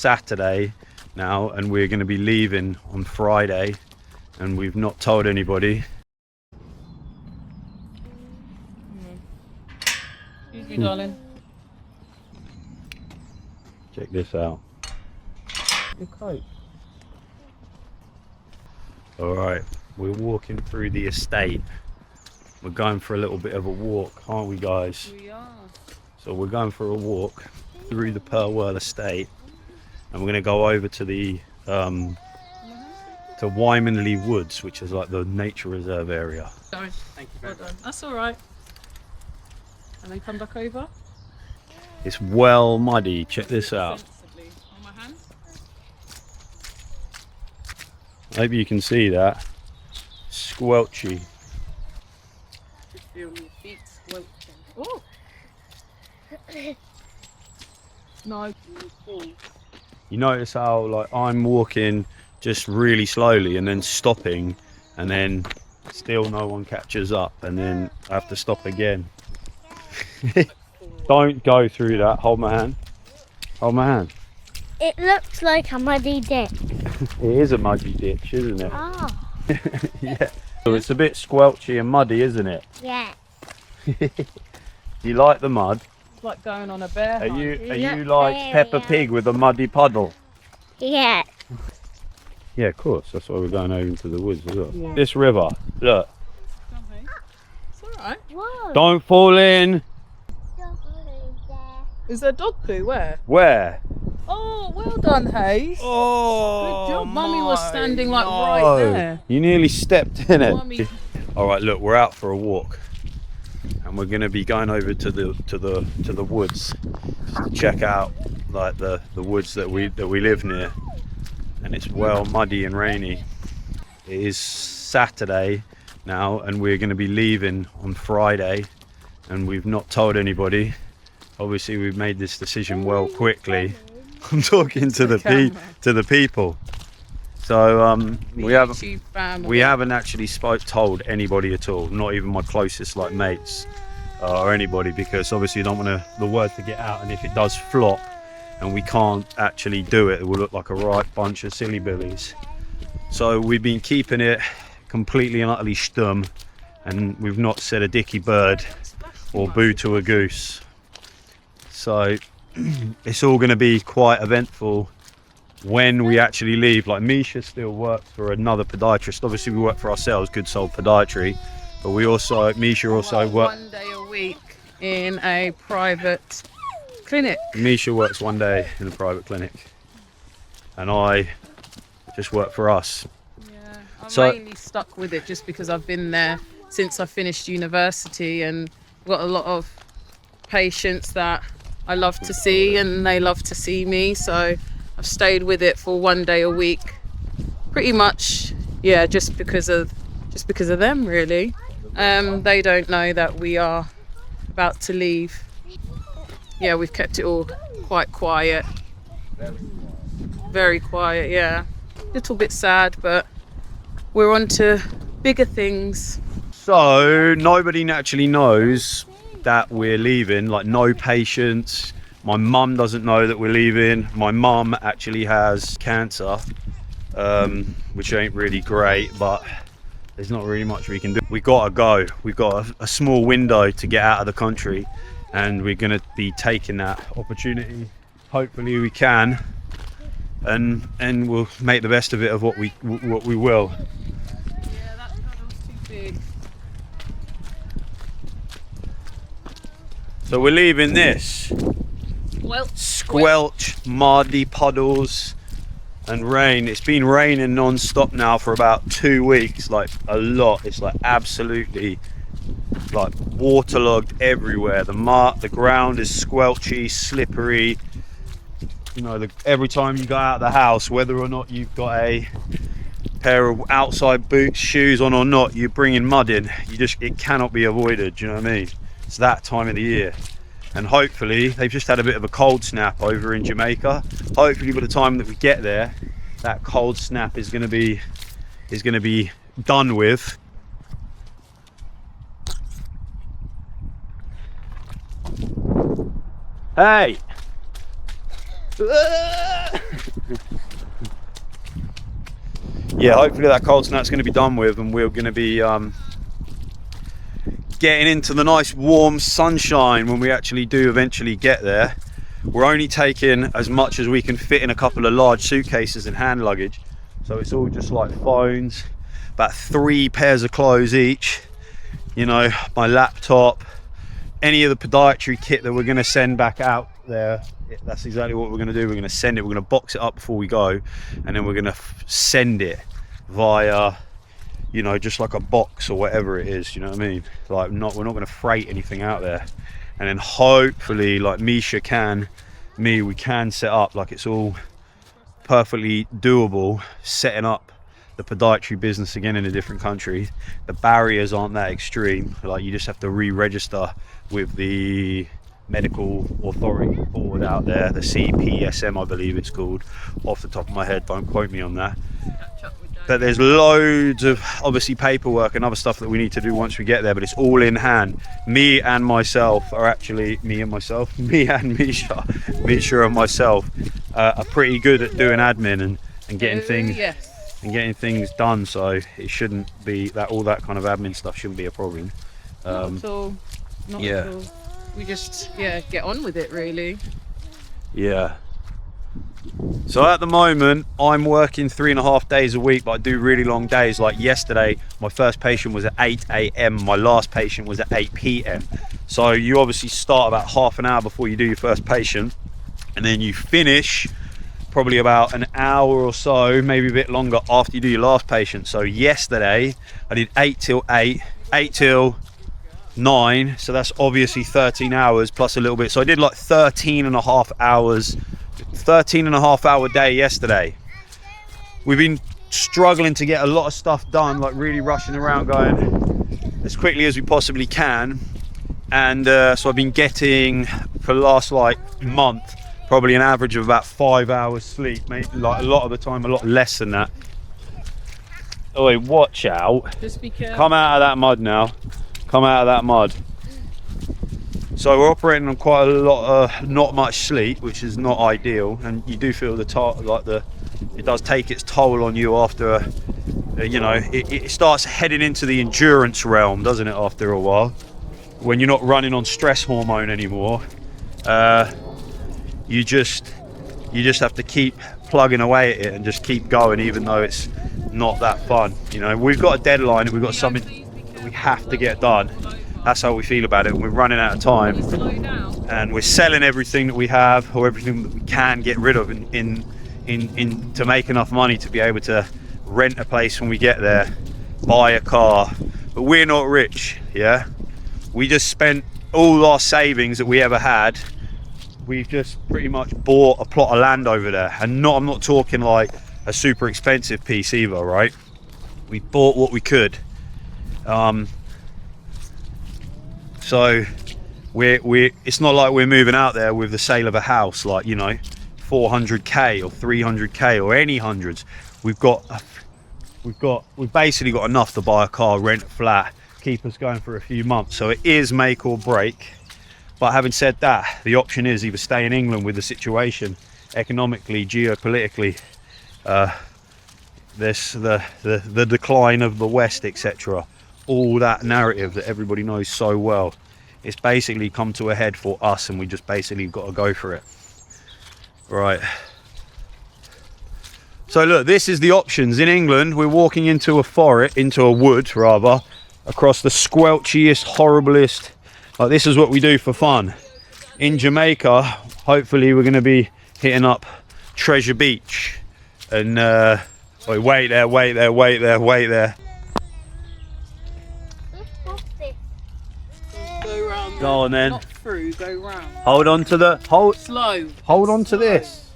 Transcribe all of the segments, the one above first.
Saturday now, and we're going to be leaving on Friday, and we've not told anybody. Excuse me, darling. Check this out. Your coat. All right, we're walking through the estate. We're going for a little bit of a walk, aren't we, guys? We are. So we're going for a walk through the Pearl Whirl estate, and we're going to go over to the to Wymanley Woods, which is like the nature reserve area. Sorry. Thank you very much. That's all right. And then come back over. It's well muddy. Check this out. Sensibly. On my hands. Maybe you can see that. Squelchy. Just feel my feet squelching. Oh. No. You notice how like I'm walking just really slowly and then stopping, and then still no one catches up, and then I have to stop again. Don't go through that. Hold my hand. Hold my hand. It looks like a muddy ditch. It is a muddy ditch, isn't it? Oh. Yeah. So it's a bit squelchy and muddy, isn't it? Yeah. Do you like the mud? It's like going on a bear hunt. Are you Yeah, like there Peppa we are. Pig with a muddy puddle? Yeah. Yeah, of course. That's why we're going over into the woods as well. Yeah. This river, look. It's all right. Whoa. Don't fall in. Is there dog poo? Where? Where? Oh, well done, Hayes. Oh, Good job. Mummy was my standing like no. right there. You nearly stepped in it. Mummy. All right, look, we're out for a walk, and we're going to be going over to the woods just to check out like the woods that we live near, and it's well muddy and rainy. It is Saturday now, and we're going to be leaving on Friday, and we've not told anybody. Obviously, we've made this decision well quickly. I'm talking to the people. So we haven't actually told anybody at all, not even my closest like mates or anybody, because obviously you don't want the word to get out, and if it does flop and we can't actually do it, it will look like a right bunch of silly billies. So we've been keeping it completely and utterly stum, and we've not said a dicky bird or boo to a goose. So it's all going to be quite eventful when we actually leave. Like, Misha still works for another podiatrist. Obviously we work for ourselves, Good Soul Podiatry, but Misha also works 1 day a week in a private clinic. Misha works 1 day in a private clinic, and I just work for us. Yeah, I'm So- mainly stuck with it just because I've been there since I finished university, and got a lot of patients that I love to see and they love to see me, so I've stayed with it for 1 day a week pretty much, yeah, just because of them, really. They don't know that we are about to leave. Yeah, we've kept it all quite quiet, very quiet. Yeah, little bit sad, but we're on to bigger things. So nobody actually knows that we're leaving, like no patients. My mum doesn't know that we're leaving. My mum actually has cancer, which ain't really great, but there's not really much we can do. We gotta go. We've got a small window to get out of the country, and we're gonna be taking that opportunity. Hopefully we can, and we'll make the best of it of what we will. Yeah, that puddle's too big. So we're leaving this. Well, Squelch, muddy puddles and rain. It's been raining non-stop now for about 2 weeks, like a lot. It's like absolutely like waterlogged everywhere. The ground is squelchy, slippery. You know, every time you go out of the house, whether or not you've got a pair of outside boots, shoes on or not, you're bringing mud in. It cannot be avoided. Do you know what I mean? It's that time of the year, and hopefully they've just had a bit of a cold snap over in Jamaica. Hopefully by the time that we get there, that cold snap is going to be done with. Hey! Yeah, hopefully that cold snap's going to be done with, and we're going to be getting into the nice warm sunshine when we actually do eventually get there. We're only taking as much as we can fit in a couple of large suitcases and hand luggage, so it's all just like phones, about 3 pairs of clothes each, you know, my laptop, any of the podiatry kit that we're going to send back out there. That's exactly what we're going to do. We're going to send it, we're going to box it up before we go, and then we're going to send it via, you know, just like a box or whatever it is, you know what I mean? Like, we're not going to freight anything out there. And then hopefully, like we can set up, like, it's all perfectly doable, setting up the podiatry business again in a different country. The barriers aren't that extreme. Like, you just have to re-register with the medical authority board out there, the CPSM I believe it's called, off the top of my head, don't quote me on that. But there's loads of obviously paperwork and other stuff that we need to do once we get there, but it's all in hand. Me and Misha and myself are pretty good at doing admin and getting things and getting things done, so it shouldn't be that all that kind of admin stuff shouldn't be a problem. Not at all. Not at all. We just get on with it, really. Yeah. So at the moment I'm working 3.5 days a week, but I do really long days. Like yesterday my first patient was at 8 AM, my last patient was at 8 PM. So you obviously start about half an hour before you do your first patient, and then you finish probably about an hour or so, maybe a bit longer, after you do your last patient. So yesterday I did 8 till 8, 8 till 9, so that's obviously 13 hours plus a little bit. So I did like 13.5 hours, 13.5 hour day yesterday. We've been struggling to get a lot of stuff done, like really rushing around, going as quickly as we possibly can. And so I've been getting, for the last like month, probably an average of about 5 hours sleep, maybe like a lot of the time a lot less than that. Oi, watch out. Just be careful. Come out of that mud now. Come out of that mud. So we're operating on quite a lot of not much sleep, which is not ideal, and you do feel it does take its toll on you after you know, it starts heading into the endurance realm, doesn't it, after a while, when you're not running on stress hormone anymore. You just have to keep plugging away at it and just keep going, even though it's not that fun. You know, we've got a deadline and we've got something that we have to get done. That's how we feel about it. We're running out of time, and we're selling everything that we have, or everything that we can get rid of, in to make enough money to be able to rent a place when we get there, buy a car. But we're not rich, yeah. We just spent all our savings that we ever had. We've just pretty much bought a plot of land over there, and I'm not talking like a super expensive piece either, right? We bought what we could. So it's not like we're moving out there with the sale of a house, like, you know, 400k or 300k or any hundreds. We've basically got enough to buy a car, rent a flat, keep us going for a few months. So it is make or break. But having said that, the option is either stay in England with the situation economically, geopolitically, the decline of the West, etc. All that narrative that everybody knows so well. It's basically come to a head for us, and we just basically got to go for it. Right. So look, this is the options. In England, we're walking into a wood rather, across the squelchiest, horriblest. Like, this is what we do for fun. In Jamaica, hopefully we're going to be hitting up Treasure Beach. And wait there. Go round. Go on then. Not through, go round. Hold on to the Slow. Hold on to this.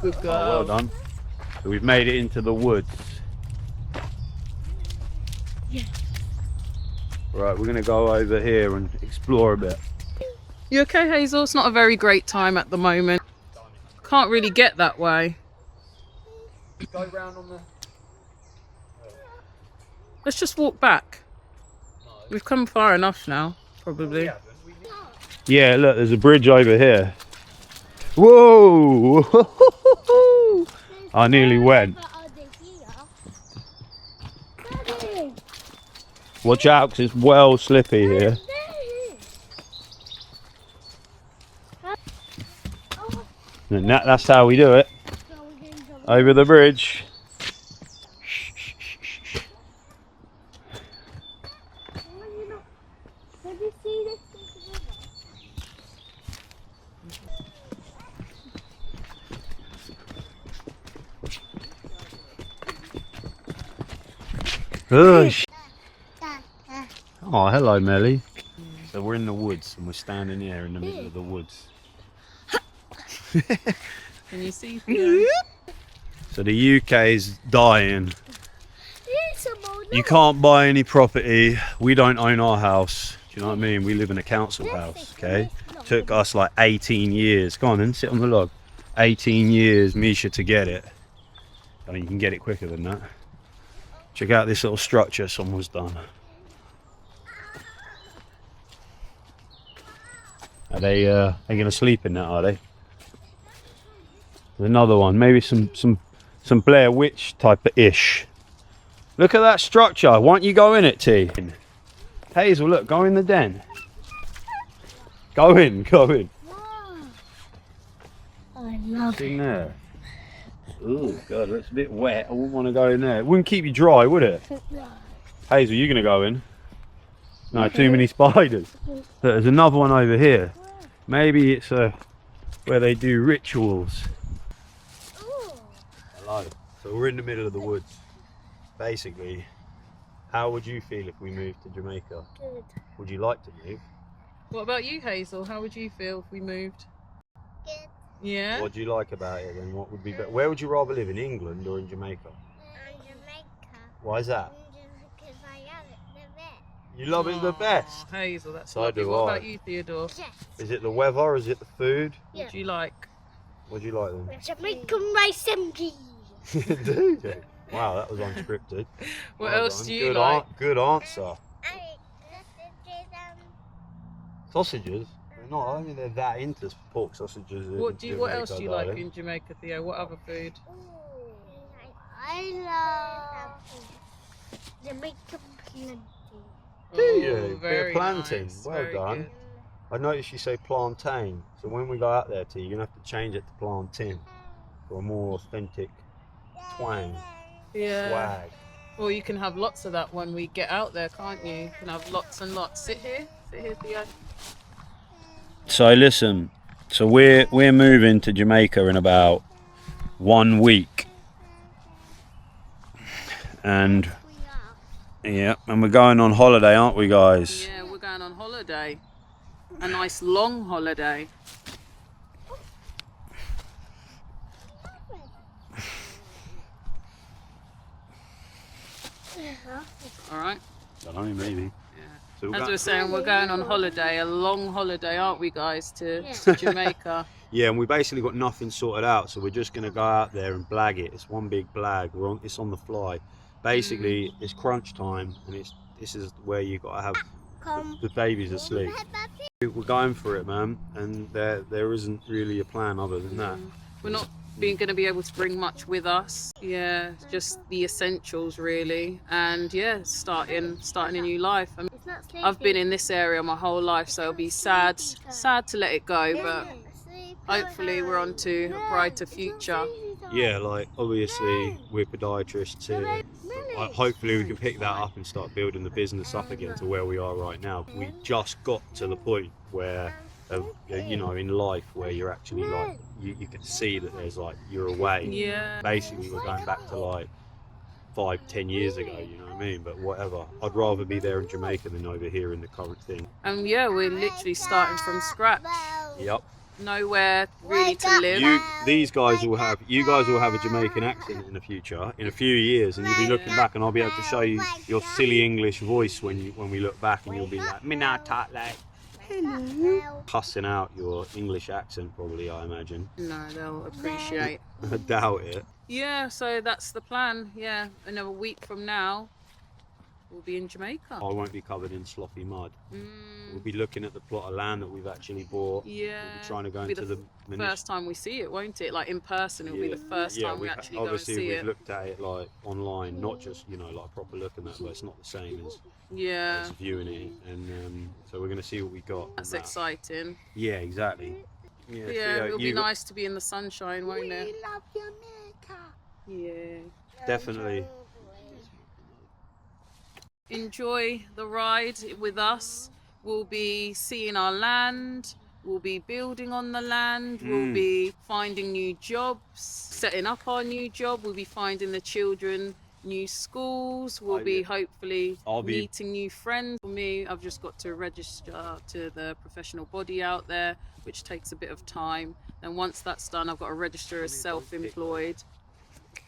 Good girl. Oh, well done. So we've made it into the woods. Yes. Right, we're going to go over here and explore a bit. You okay, Hazel? It's not a very great time at the moment. Can't really get that way. Go round on the... Let's just walk back. We've come far enough now, probably. Yeah, look, there's a bridge over here. Whoa! I nearly went. Watch out, 'cause it's well slippy here. And that's how we do it. Over the bridge. Oh, hello, Melly. So we're in the woods and we're standing here in the middle of the woods. Can you see? Theo? So the UK is dying. You can't buy any property. We don't own our house. Do you know what I mean? We live in a council house, okay? Took us like 18 years. Go on and sit on the log. 18 years, Misha, to get it. I mean, you can get it quicker than that. Check out this little structure someone's done. Are they gonna sleep in that, are they? There's another one, maybe some Blair Witch type of ish. Look at that structure. Why don't you go in it, T? Hazel, look, go in the den. Go in, go in. I love What's in there? Oh god, it's a bit wet. I wouldn't want to go in there. It wouldn't keep you dry, would it? Hazel, you gonna go in? No, too many spiders. Look, there's another one over here. Maybe it's where they do rituals. Hello. So we're in the middle of the woods. Basically, how would you feel if we moved to Jamaica? Good. Would you like to move? What about you, Hazel? How would you feel if we moved? Good. Yeah? What do you like about it then? What would be better? Where would you rather live, in England or in Jamaica? Jamaica. Why is that? Because I love it the best. You love it the best. Aw, Hazel, that's So lovely. do What I. about you, Theodore? Yes. Is it the weather or is it the food? Yeah. What do you like? What do you like then? Jamaican rice and peas. Do you? Wow, that was unscripted. What Well else done. do you like? Good answer. Sausages Sausages? They're not. I don't think they're that into pork sausages. What else do you like darling. in Jamaica, Theo? What other food? I love Jamaican plantain. Do you? Oh, Bit of very plantain. nice, Well very done. good. I noticed you say plantain. So when we go out there, T, you're going to have to change it to plantain for a more authentic twang, Yeah. swag. Well, you can have lots of that when we get out there, can't you? You can have lots and lots. Sit here, Theo. So listen, so we're moving to Jamaica in about 1 week. And yeah, and we're going on holiday, aren't we, guys? Yeah, we're going on holiday. A nice long holiday. All right. I don't know, maybe. Yeah. So As we were saying, we're going on holiday, a long holiday, aren't we, guys, to Jamaica? yeah, and we basically got nothing sorted out, so we're just going to go out there and blag it. It's one big blag. It's on the fly. Basically, it's crunch time, and this is where you got to have the babies asleep. We're going for it, man, and there isn't really a plan other than that. We're not going to be able to bring much with us. Yeah, just the essentials really, and yeah, starting a new life. I mean, I've been in this area my whole life, so it'll be sad to let it go, but hopefully we're on to a brighter future. Yeah, like obviously we're podiatrists here. Hopefully we can pick that up and start building the business up again to where we are right now. We just got to the point where, you know, in life where you're actually like, you can see that there's like, you're away. Yeah. Basically we're going back to like 5-10 years ago, you know what I mean? But whatever. I'd rather be there in Jamaica than over here in the current thing. And yeah, we're literally starting from scratch. Yep. Nowhere really to live. You guys will have a Jamaican accent in the future, in a few years, and you'll be looking back, and I'll be able to show you your silly English voice when we look back, and you'll be like, "Me not talk like." Hello. Cussing out your English accent, probably, I imagine. No, they'll appreciate. I doubt it. Yeah, so that's the plan. Yeah, another week from now, we'll be in Jamaica. I won't be covered in sloppy mud. Mm, We'll be looking at the plot of land that we've actually bought. yeah. We'll be trying to go It'll be into the first time we see it, won't it? Like in person, it'll be Yeah. the first time we actually go and obviously see we've it. looked at it like online, not just like a proper look at that, but it's not the same as Yeah, viewing it. And so we're going to see what we got. that's on that. exciting. Yeah, exactly. Yeah, Theo, it'll be you got- nice to be in the sunshine, won't it? love Jamaica. Yeah. Definitely. Enjoy the ride with us. We'll be seeing our land. We'll be building on the land. We'll be finding new jobs, setting up our new job. We'll be finding the children new schools. We'll be hopefully meeting new friends. For me, I've just got to register to the professional body out there, which takes a bit of time. And once that's done, I've got to register as self-employed.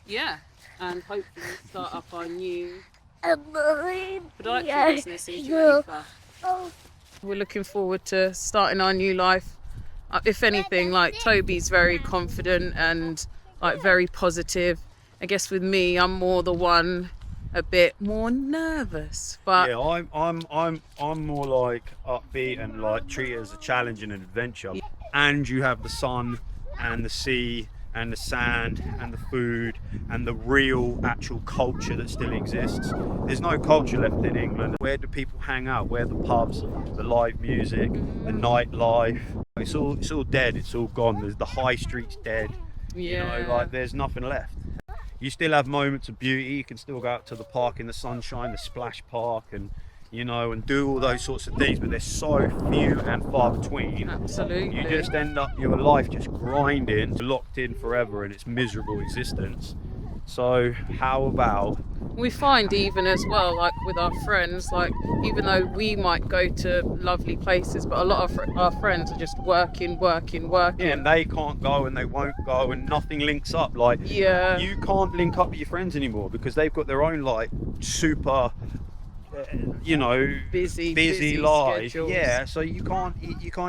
Yeah, and hopefully start up our new production business in Jamaica. We're looking forward to starting our new life. If anything, like Toby's very confident and like very positive. I guess with me, I'm more the one a bit more nervous. But yeah, I'm more like upbeat and like treat it as a challenge and an adventure. And you have the sun and the sea and the sand and the food and the real actual culture that still exists. There's no culture left in England. Where do people hang out? Where are the pubs, the live music, the nightlife? It's all dead, it's all gone. There's the high street's dead. yeah, You know, like there's nothing left. You still have moments of beauty. You can still go out to the park in the sunshine, the splash park, and and do all those sorts of things, but they're so few and far between. absolutely. You just end up your life just grinding, locked in forever in its miserable existence. So how about We find even as well, like with our friends, like even though we might go to lovely places, but a lot of our friends are just working. and they can't go and they won't go and nothing links up. Like Yeah. you can't link up with your friends anymore because they've got their own like super busy life. schedules. Yeah, so you can't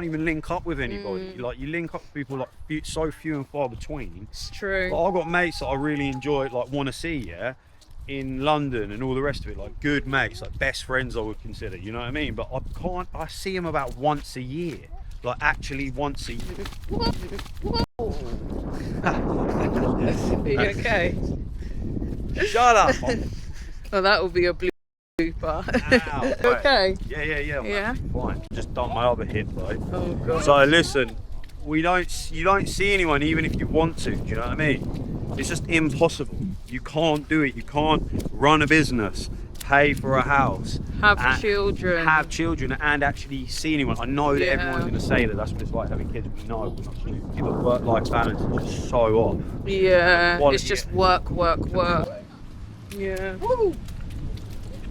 even link up with anybody. Like you link up with people like so few and far between. It's true. But I've got mates that I really enjoy, like want to see, yeah, in London and all the rest of it, like good mates, like best friends I would consider, you know what I mean? But I see them about once a year, like actually once a year. Are you okay? Shut up! Well, that will be a blooper. Ow, right. Okay. Yeah, I'm Yeah. actually fine. Just done my other hip though. Oh god. So listen, you don't see anyone even if you want to, do you know what I mean? It's just impossible. You can't do it. You can't run a business, pay for a house, Have children. and actually see anyone. I know that Yeah. everyone's going to say that that's what it's like having kids. We know we're not stupid. But work-life balance is just so off. Yeah. Quality- It's just work. Yeah.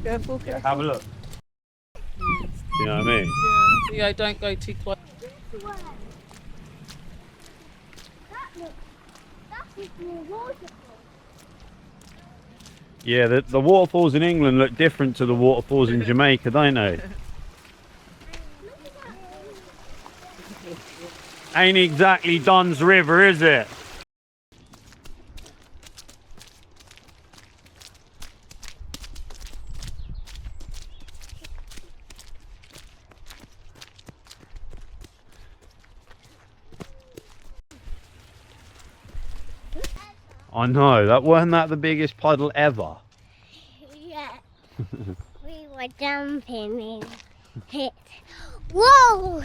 Careful. Have a look. You know what I mean? Yeah. Don't go too close. Yeah, the waterfalls in England look different to the waterfalls in Jamaica, don't they? Ain't exactly Dunn's River, is it? I know, wasn't that the biggest puddle ever? Yeah. We were jumping and hit. Whoa!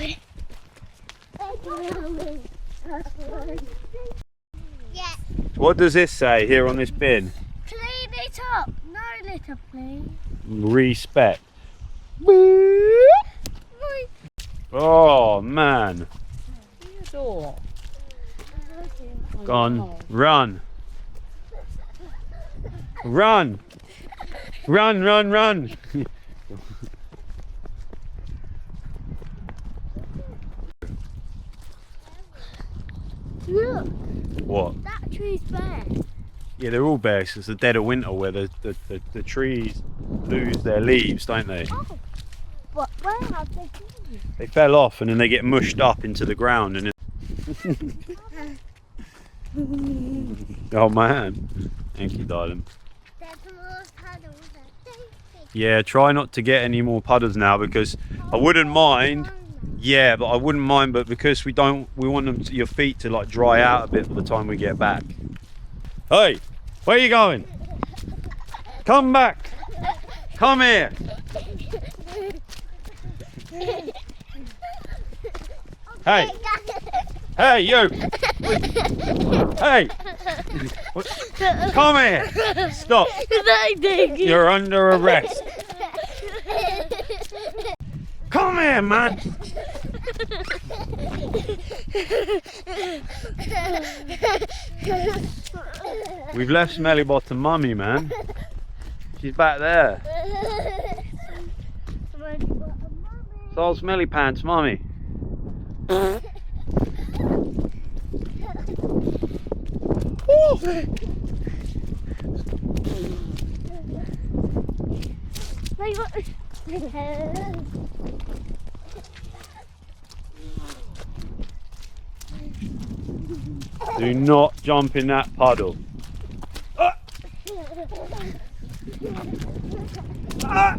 Yeah. What does this say here on this bin? Clean it up. No litter, please. Respect. Oh man. Gone. Run. Run. Run. Look, What? that tree's bare. Yeah, they're all bare. It's the dead of winter where the trees lose their leaves, don't they? Oh, but where have they gone? They fell off and then they get mushed up into the ground and oh man. Thank you, darling. There's more puddles. Yeah, try not to get any more puddles now, because I wouldn't mind. Yeah, but I wouldn't mind, but because we want them your feet to like dry out a bit by the time we get back. Hey, where are you going? Come back. Come here. Hey. Hey, you. Hey. Come here. Stop. You're under arrest. Come here, man. We've left Smelly Bottom Mummy, man. She's back there. So Smelly Pants Mummy. Do not jump in that puddle. Ah!